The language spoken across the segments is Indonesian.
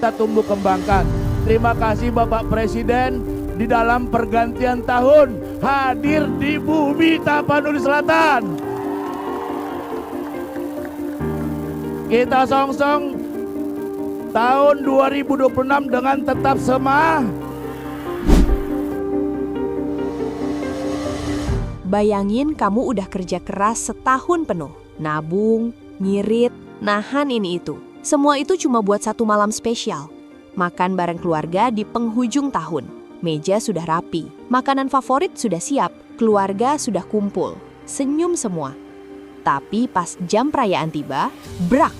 kita tumbuh kembangkan. Terima kasih Bapak Presiden di dalam pergantian tahun hadir di bumi Tapanuli Selatan. Kita songsong tahun 2026 dengan tetap semangat. Bayangin kamu udah kerja keras setahun penuh, nabung, ngirit, nahan ini itu. Semua itu cuma buat satu malam spesial. Makan bareng keluarga di penghujung tahun. Meja sudah rapi, makanan favorit sudah siap, keluarga sudah kumpul, senyum semua. Tapi pas jam perayaan tiba, brak!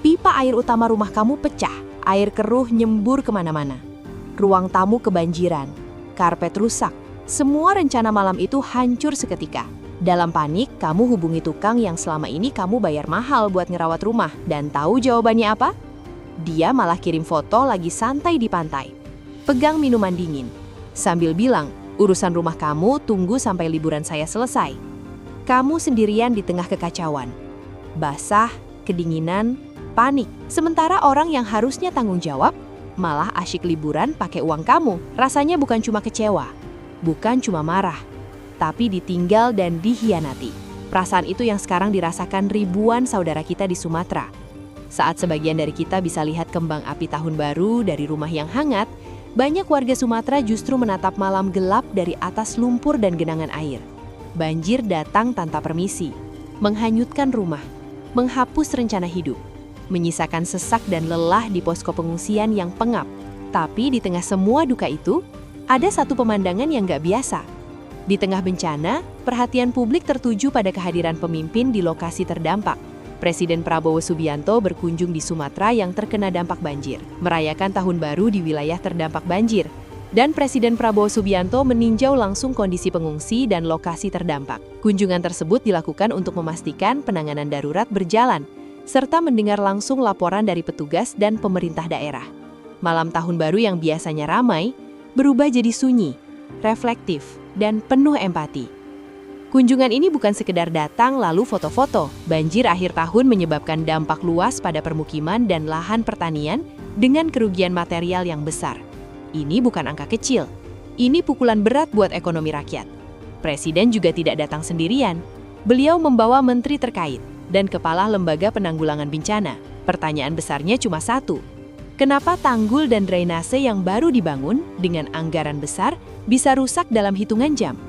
Pipa air utama rumah kamu pecah, air keruh nyembur kemana-mana. Ruang tamu kebanjiran, karpet rusak. Semua rencana malam itu hancur seketika. Dalam panik, kamu hubungi tukang yang selama ini kamu bayar mahal buat ngerawat rumah. Dan tahu jawabannya apa? Dia malah kirim foto lagi santai di pantai. Pegang minuman dingin. Sambil bilang, urusan rumah kamu tunggu sampai liburan saya selesai. Kamu sendirian di tengah kekacauan. Basah, kedinginan, panik. Sementara orang yang harusnya tanggung jawab, malah asyik liburan pakai uang kamu. Rasanya bukan cuma kecewa. Bukan cuma marah, tapi ditinggal dan dikhianati. Perasaan itu yang sekarang dirasakan ribuan saudara kita di Sumatera. Saat sebagian dari kita bisa lihat kembang api tahun baru dari rumah yang hangat, banyak warga Sumatera justru menatap malam gelap dari atas lumpur dan genangan air. Banjir datang tanpa permisi, menghanyutkan rumah, menghapus rencana hidup, menyisakan sesak dan lelah di posko pengungsian yang pengap. Tapi di tengah semua duka itu, ada satu pemandangan yang gak biasa. Di tengah bencana, perhatian publik tertuju pada kehadiran pemimpin di lokasi terdampak. Presiden Prabowo Subianto berkunjung di Sumatera yang terkena dampak banjir, merayakan tahun baru di wilayah terdampak banjir. Dan Presiden Prabowo Subianto meninjau langsung kondisi pengungsi dan lokasi terdampak. Kunjungan tersebut dilakukan untuk memastikan penanganan darurat berjalan, serta mendengar langsung laporan dari petugas dan pemerintah daerah. Malam tahun baru yang biasanya ramai, berubah jadi sunyi, reflektif, dan penuh empati. Kunjungan ini bukan sekedar datang lalu foto-foto. Banjir akhir tahun menyebabkan dampak luas pada permukiman dan lahan pertanian dengan kerugian material yang besar. Ini bukan angka kecil. Ini pukulan berat buat ekonomi rakyat. Presiden juga tidak datang sendirian. Beliau membawa menteri terkait dan kepala lembaga penanggulangan bencana. Pertanyaan besarnya cuma satu. Kenapa tanggul dan drainase yang baru dibangun dengan anggaran besar bisa rusak dalam hitungan jam?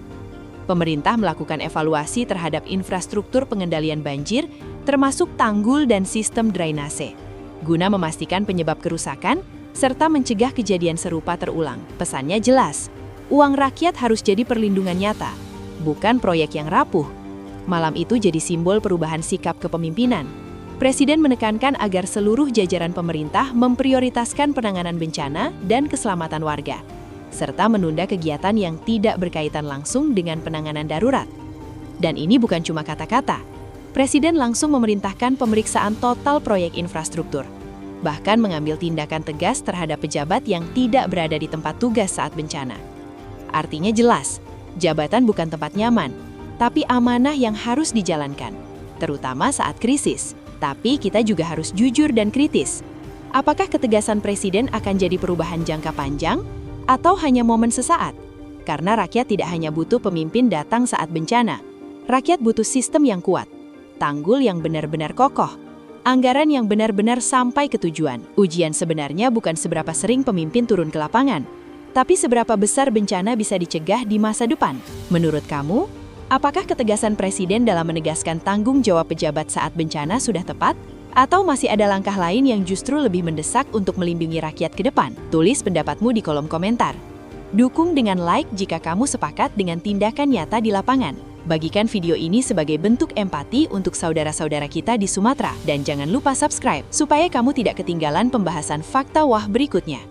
Pemerintah melakukan evaluasi terhadap infrastruktur pengendalian banjir, termasuk tanggul dan sistem drainase, guna memastikan penyebab kerusakan serta mencegah kejadian serupa terulang. Pesannya jelas, uang rakyat harus jadi perlindungan nyata, bukan proyek yang rapuh. Malam itu jadi simbol perubahan sikap kepemimpinan. Presiden menekankan agar seluruh jajaran pemerintah memprioritaskan penanganan bencana dan keselamatan warga, serta menunda kegiatan yang tidak berkaitan langsung dengan penanganan darurat. Dan ini bukan cuma kata-kata. Presiden langsung memerintahkan pemeriksaan total proyek infrastruktur, bahkan mengambil tindakan tegas terhadap pejabat yang tidak berada di tempat tugas saat bencana. Artinya jelas, jabatan bukan tempat nyaman, tapi amanah yang harus dijalankan, terutama saat krisis. Tapi kita juga harus jujur dan kritis. Apakah ketegasan presiden akan jadi perubahan jangka panjang atau hanya momen sesaat? Karena rakyat tidak hanya butuh pemimpin datang saat bencana. Rakyat butuh sistem yang kuat, tanggul yang benar-benar kokoh, anggaran yang benar-benar sampai ke tujuan. Ujian sebenarnya bukan seberapa sering pemimpin turun ke lapangan, tapi seberapa besar bencana bisa dicegah di masa depan. Menurut kamu, apakah ketegasan presiden dalam menegaskan tanggung jawab pejabat saat bencana sudah tepat? Atau masih ada langkah lain yang justru lebih mendesak untuk melindungi rakyat ke depan? Tulis pendapatmu di kolom komentar. Dukung dengan like jika kamu sepakat dengan tindakan nyata di lapangan. Bagikan video ini sebagai bentuk empati untuk saudara-saudara kita di Sumatera. Dan jangan lupa subscribe, supaya kamu tidak ketinggalan pembahasan fakta wah berikutnya.